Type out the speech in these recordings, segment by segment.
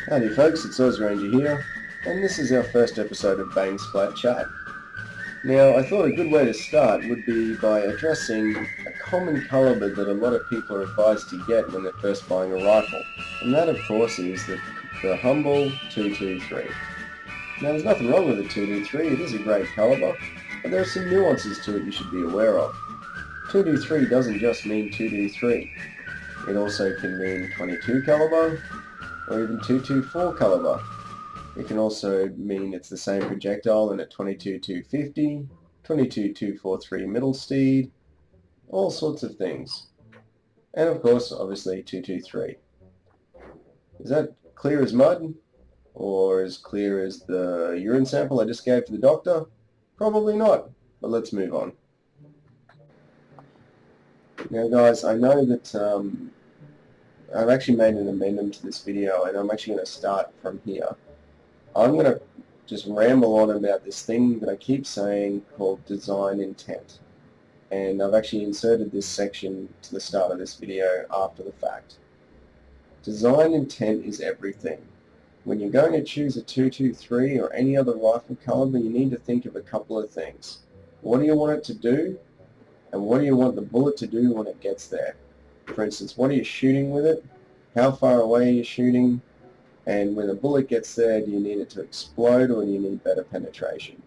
Howdy folks, it's OZRanger here, and this is our first episode of SPLAT CHAT. Now, I thought a good way to start would be by addressing a common caliber that a lot of people are advised to get when they're first buying a rifle, and that of course is the humble 223. Now, there's nothing wrong with the 223, it is a great caliber, but there are some nuances to it you should be aware of. 223 doesn't just mean 223. It also can mean 22 caliber, or even 224 caliber. It can also mean it's the same projectile in a 22-250, 22-243 middle steed, all sorts of things. And of course, obviously 223. Is that clear as mud? Or as clear as the urine sample I just gave to the doctor? Probably not, but let's move on. Now guys, I know that I've actually made an amendment to this video and I'm actually going to start from here. I'm going to just ramble on about this thing that I keep saying called design intent. And I've actually inserted this section to the start of this video after the fact. Design intent is everything. When you're going to choose a 223 or any other rifle caliber, you need to think of a couple of things. What do you want it to do? And what do you want the bullet to do when it gets there? For instance, what are you shooting with it? How far away are you shooting? And when the bullet gets there, do you need it to explode or do you need better penetration?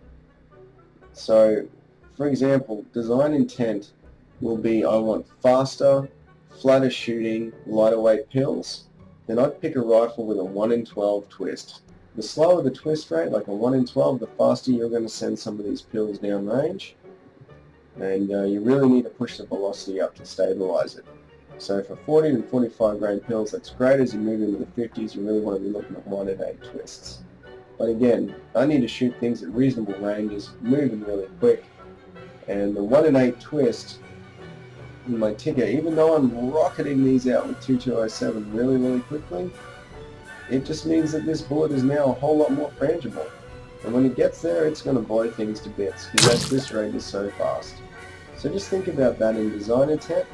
So, for example, design intent will be I want faster, flatter shooting, lighter weight pills. Then I'd pick a rifle with a 1 in 12 twist. The slower the twist rate, like a 1 in 12, the faster you're going to send some of these pills down range. And you really need to push the velocity up to stabilize it. So for 40 and 45 grain pills, that's great. As you move into the 50s, you really want to be looking at 1 in 8 twists. But again, I need to shoot things at reasonable ranges, moving really quick. And the 1 in 8 twist in my ticker, even though I'm rocketing these out with 2207 really quickly, it just means that this bullet is now a whole lot more frangible. And when it gets there, it's going to blow things to bits because that twist rate is so fast. So just think about that in design intent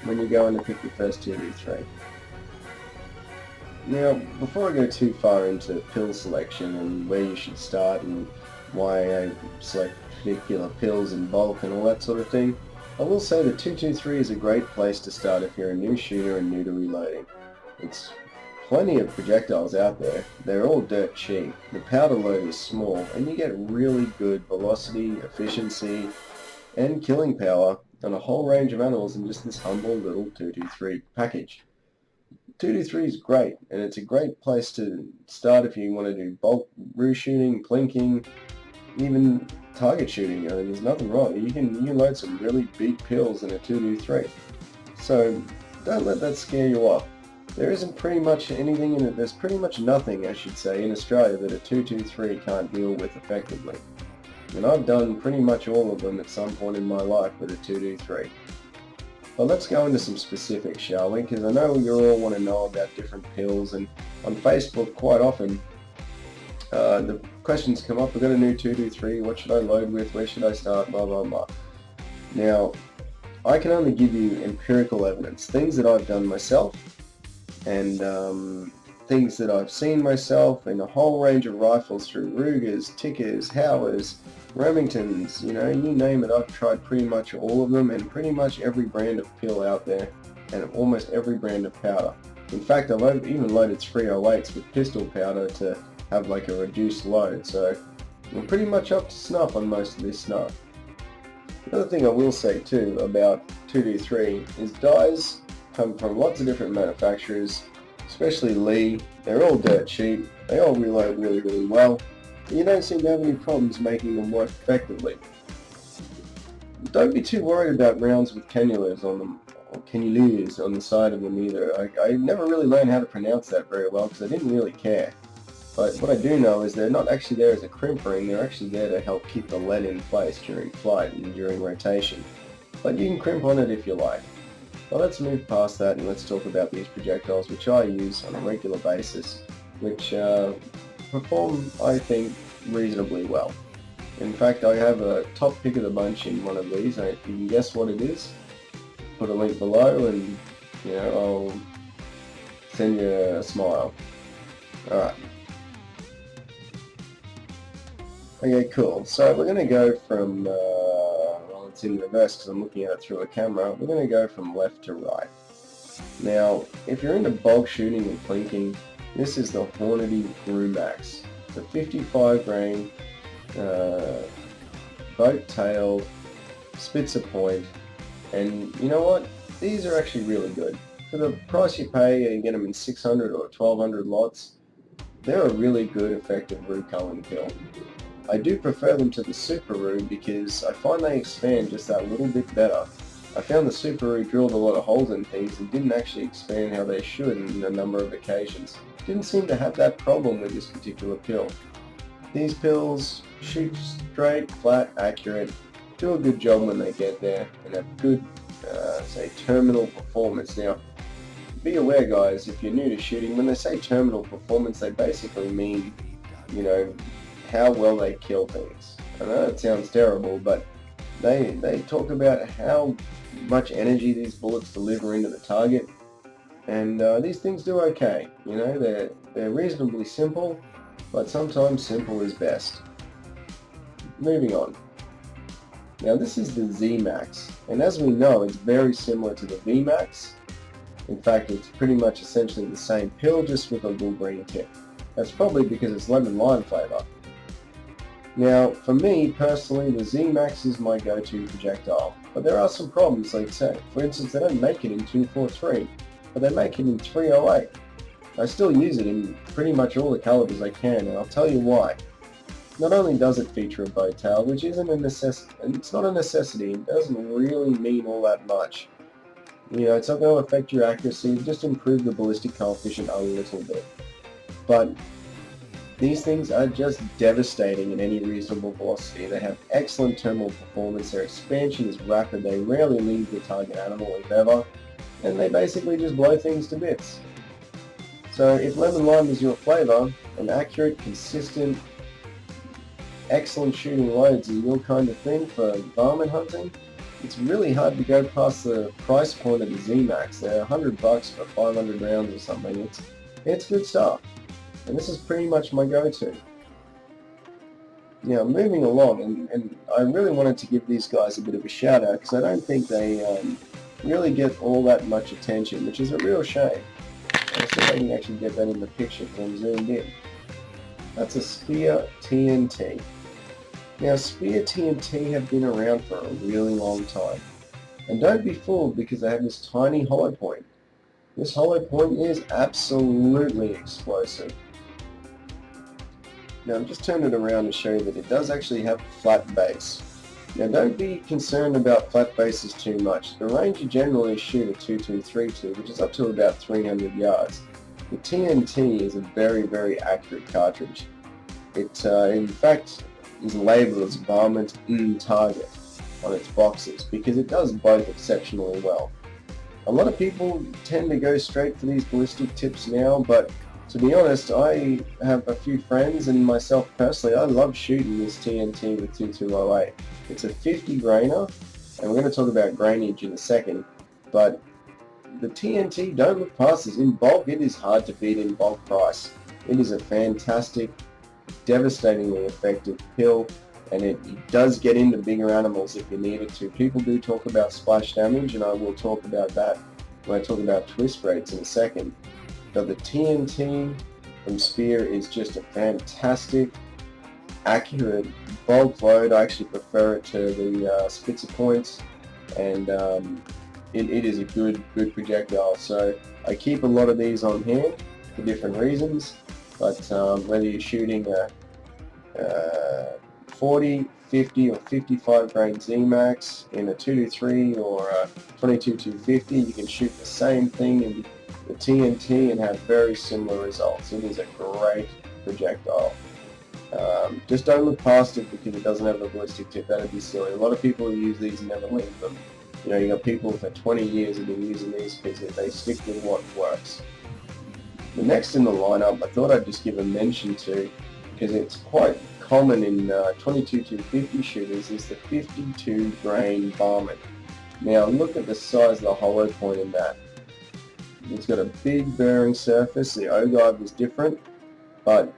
when you're going to pick your first 223. Now, before I go too far into pill selection and where you should start and why I select particular pills in bulk and all that sort of thing, I will say that 223 is a great place to start if you're a new shooter and new to reloading. It's plenty of projectiles out there. They're all dirt cheap. The powder load is small and you get really good velocity, efficiency, and killing power on a whole range of animals in just this humble little 223 package. 223 is great and it's a great place to start if you want to do bulk roo shooting, plinking, even target shooting. I mean, there's nothing wrong. You can load some really big pills in a 223. So don't let that scare you off. There isn't pretty much anything in it, there's pretty much nothing, I should say, in Australia that a 223 can't deal with effectively. And I've done pretty much all of them at some point in my life with a 223. But let's go into some specifics, shall we? Because I know you all want to know about different pills, and on Facebook quite often the questions come up, I've got a new 223, what should I load with, where should I start, blah blah blah. Now, I can only give you empirical evidence, things that I've done myself, and things that I've seen myself in a whole range of rifles through Rugers, Tickers, Howers, Remingtons, you name it. I've tried pretty much all of them and pretty much every brand of pill out there and almost every brand of powder. In fact, I've even loaded 308s with pistol powder to have like a reduced load, so I'm pretty much up to snuff on most of this stuff. Another thing I will say too about 223 is dies come from lots of different manufacturers, especially Lee. They're all dirt cheap, they all reload really well, and you don't seem to have any problems making them work effectively. Don't be too worried about rounds with cannulas on them, or cannulas on the side of them either. I never really learned how to pronounce that very well because I didn't really care. But what I do know is they're not actually there as a crimp ring, they're actually there to help keep the lead in place during flight and during rotation. But you can crimp on it if you like. Well, let's move past that and let's talk about these projectiles which I use on a regular basis, which perform, I think, reasonably well. In fact, I have a top pick of the bunch in one of these. You can guess what it is. Put a link below and I'll send you a smile. Alright. Okay, cool. So we're going to go from, well, it's in reverse because I'm looking at it through a camera. We're going to go from left to right. Now, if you're into bulk shooting and plinking, this is the Hornady Grumax. It's a 55 grain, boat-tailed, spitzer point, and you know what? These are actually really good. For the price you pay, you get them in 600 or 1200 lots. They're a really good, effective roo culling pill. I do prefer them to the Super Roo because I find they expand just that little bit better. I found the Super Roo drilled a lot of holes in things and didn't actually expand how they should in a number of occasions. Didn't seem to have that problem with this particular pill. These pills shoot straight, flat, accurate, do a good job when they get there, and have good, say, terminal performance. Now, be aware guys, if you're new to shooting, when they say terminal performance, they basically mean, you know, how well they kill things. I know it sounds terrible, but they talk about how much energy these bullets deliver into the target, and these things do okay. You know, they're reasonably simple, but sometimes simple is best. Moving on. Now this is the Z-Max, and as we know, it's very similar to the V-Max. In fact, it's pretty much essentially the same pill, just with a little green tip. That's probably because it's lemon lime flavour. Now, for me personally, the Z-Max is my go-to projectile, but there are some problems, like say. For instance, they don't make it in 243, but they make it in 308. I still use it in pretty much all the calibers I can, and I'll tell you why. Not only does it feature a bow tail, which isn't a necessity, and it's not a necessity, it doesn't really mean all that much. You know, it's not going to affect your accuracy, just improve the ballistic coefficient a little bit. But these things are just devastating at any reasonable velocity. They have excellent terminal performance, their expansion is rapid, they rarely leave the target animal if ever, and they basically just blow things to bits. So if lemon lime is your flavour, and accurate, consistent, excellent shooting loads is your kind of thing for varmint hunting, it's really hard to go past the price point of the Z-Max. They're $100 for 500 rounds or something. It's good stuff. And this is pretty much my go-to. Now, moving along, and I really wanted to give these guys a bit of a shout out because I don't think they really get all that much attention, which is a real shame. Let's see if I can actually get that in the picture because I'm zoomed in. That's a Spear TNT. Now, Spear TNT have been around for a really long time. And don't be fooled because they have this tiny hollow point. This hollow point is absolutely explosive. Now I've just turned it around to show you that it does actually have a flat base. Now don't be concerned about flat bases too much. The Ranger generally shoot a 2232, which is up to about 300 yards. The TNT is a very, very accurate cartridge. It in fact is labelled as varmint in target on its boxes because it does both exceptionally well. A lot of people tend to go straight for these ballistic tips now, but to be honest, I have a few friends and myself personally, I love shooting this TNT with 2208. It's a 50 grainer, and we're going to talk about grainage in a second, but the TNT, don't look past this. In bulk, it is hard to beat in bulk price. It is a fantastic, devastatingly effective pill, and it does get into bigger animals if you need it to. People do talk about splash damage, and I will talk about that when I talk about twist rates in a second. But the TNT from Spear is just a fantastic, accurate bulk load. I actually prefer it to the Spitzer points, and it is a good projectile. So I keep a lot of these on hand for different reasons, but whether you're shooting a 40, 50 or 55 grain Z-Max in a 223 or a 22-250, you can shoot the same thing in the TNT and have very similar results. It is a great projectile. Just don't look past it because it doesn't have a ballistic tip. That'd be silly. A lot of people use these and never leave them. You know, you got people for 20 years have been using these because they stick with what works. The next in the lineup, I thought I'd just give a mention to, because it's quite common in 22-250 shooters, is the 52 grain varmint. Now look at the size of the hollow point in that. It's got a big bearing surface. The ogive is different, but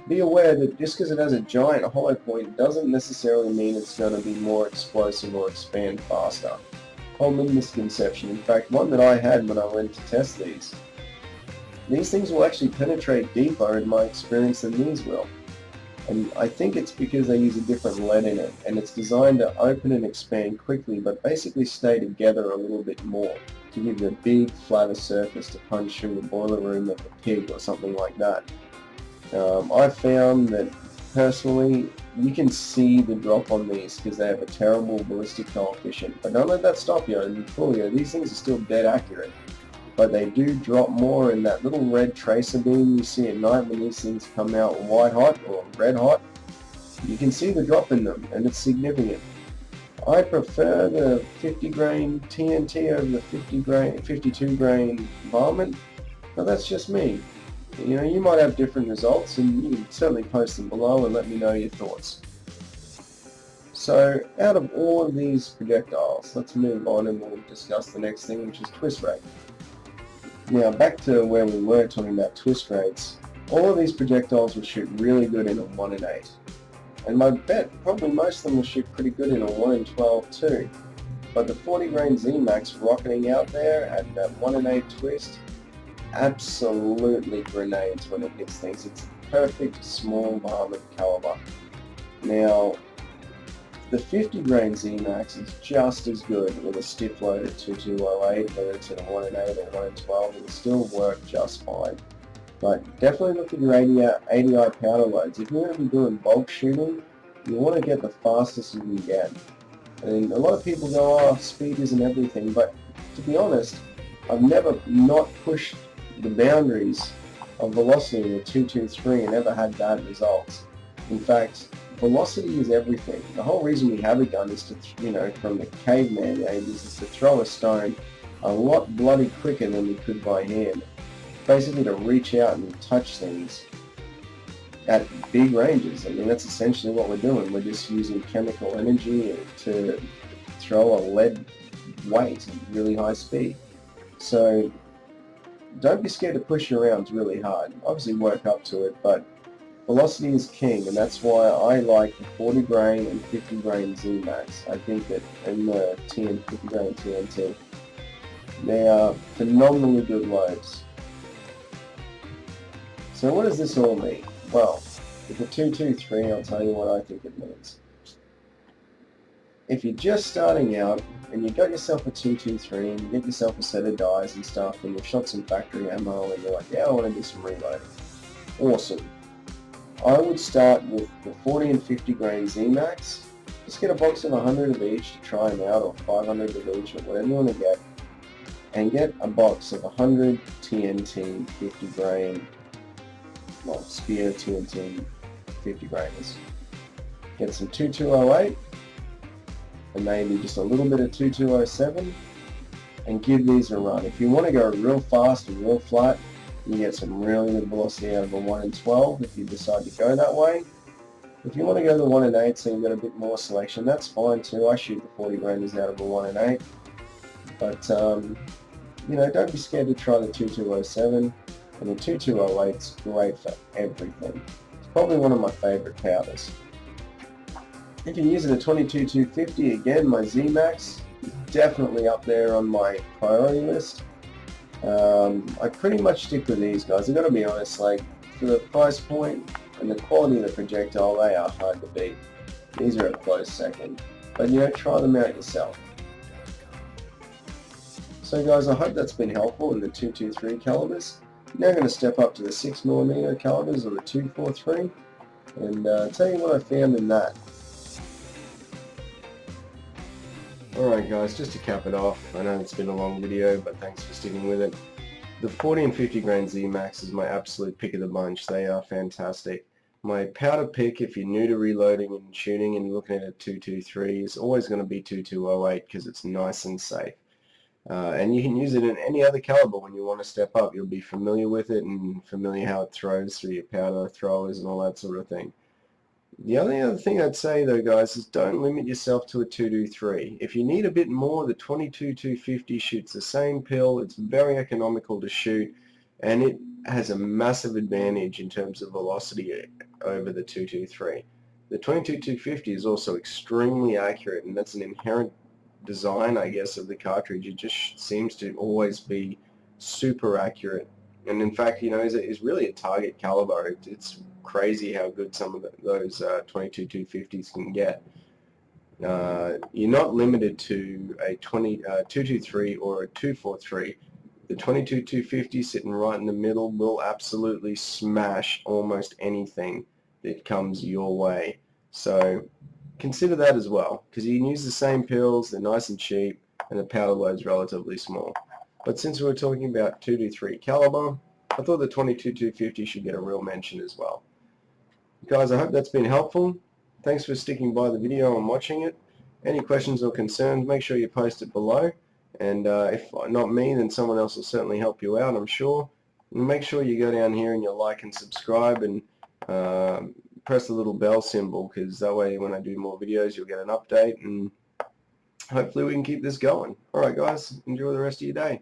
be aware that just because it has a giant hollow point doesn't necessarily mean it's going to be more explosive or expand faster. Common misconception, in fact one that I had when I went to test these. These things will actually penetrate deeper in my experience than these will. And I think it's because they use a different lead in it, and it's designed to open and expand quickly but basically stay together a little bit more to give you a big flatter surface to punch through the boiler room of a pig or something like that. I've found that personally you can see the drop on these because they have a terrible ballistic coefficient, but don't let that stop you. And these things are still dead accurate, but they do drop more, in that little red tracer beam you see at night when these things come out white hot or red hot. You can see the drop in them, and it's significant. I prefer the 50 grain TNT over the 52 grain varmint, but that's just me. You know, you might have different results, and you can certainly post them below and let me know your thoughts. So, out of all of these projectiles, let's move on and we'll discuss the next thing, which is twist rate. Now, back to where we were talking about twist rates. All of these projectiles will shoot really good in a 1 in 8. And my bet, probably most of them will shoot pretty good in a 1 in 12 too. But the 40 grain Z-Max rocketing out there at that 1 in 8 twist, absolutely grenades when it hits things. It's a perfect small varmint caliber. Now, the 50 grain Z-Max is just as good with a stiff load at 2208, whether it's in a 1 in 8 or 1 in 12, it'll still work just fine. But definitely look at your ADI powder loads. If you're going to be doing bulk shooting, you want to get the fastest you can get. And a lot of people go, oh, speed isn't everything, but to be honest, I've never not pushed the boundaries of velocity in a 223 and ever had bad results. In fact, velocity is everything. The whole reason we have a gun is to, from the caveman ages, is to throw a stone a lot bloody quicker than we could by hand. Basically to reach out and touch things at big ranges. I mean, that's essentially what we're doing. We're just using chemical energy to throw a lead weight at really high speed. So don't be scared to push your rounds really hard. Obviously work up to it, but velocity is king, and that's why I like the 40 grain and 50 grain Z-Max. I think that in the 50 grain TNT, they are phenomenally good loads. So what does this all mean? Well, with the 223, I'll tell you what I think it means. If you're just starting out and you got yourself a 223 and you get yourself a set of dies and stuff and you've shot some factory ammo and you're like, yeah, I want to do some reloading. Awesome. I would start with the 40 and 50 grain Z-Max. Just get a box of 100 of each to try them out, or 500 of each, or whatever you want to get. And get a box of 100 TNT 50 grain, well, Spear TNT 50 grainers. Get some 2208 and maybe just a little bit of 2207 and give these a run. If you want to go real fast and real flat, you get some really good velocity out of a 1 in 12 if you decide to go that way. If you want to go the 1 in 8 so you've got a bit more selection, that's fine too. I shoot the 40 grainers out of a 1 in 8. But, don't be scared to try the 2207. And the 2208 is great for everything. It's probably one of my favorite powders. If you're using a 22250, again, my Z-Max is definitely up there on my priority list. I pretty much stick with these guys. I've got to be honest, like, for the price point and the quality of the projectile, they are hard to beat. These are a close second. But, try them out yourself. So guys, I hope that's been helpful in the 223 calibers. Now I'm going to step up to the 6mm calibers or the 243 and tell you what I found in that. Alright guys, just to cap it off, I know it's been a long video, but thanks for sticking with it. The 40 and 50 grain Z-Max is my absolute pick of the bunch. They are fantastic. My powder pick, if you're new to reloading and shooting and looking at a 223, is always going to be 2208 because it's nice and safe. And you can use it in any other caliber when you want to step up. You'll be familiar with it and familiar how it throws through your powder throwers and all that sort of thing. The only other thing I'd say though, guys, is don't limit yourself to a 223. If you need a bit more, the 22-250 shoots the same pill. It's very economical to shoot, and it has a massive advantage in terms of velocity over the 223. The 22-250 is also extremely accurate, and that's an inherent design, I guess, of the cartridge. It just seems to always be super accurate, and in fact, you know, is really a target caliber. It's crazy how good some of those 22-250s can get. You're not limited to a 223 or a 243. The 22-250 sitting right in the middle will absolutely smash almost anything that comes your way. So consider that as well, because you can use the same pills, they're nice and cheap, and the powder load is relatively small. But since we were talking about 223 caliber, I thought the 22-250 should get a real mention as well. Guys, I hope that's been helpful. Thanks for sticking by the video and watching it. Any questions or concerns, make sure you post it below. And if not me, then someone else will certainly help you out, I'm sure. And make sure you go down here and you like and subscribe, and press the little bell symbol, because that way when I do more videos you'll get an update, and hopefully we can keep this going. Alright guys, enjoy the rest of your day.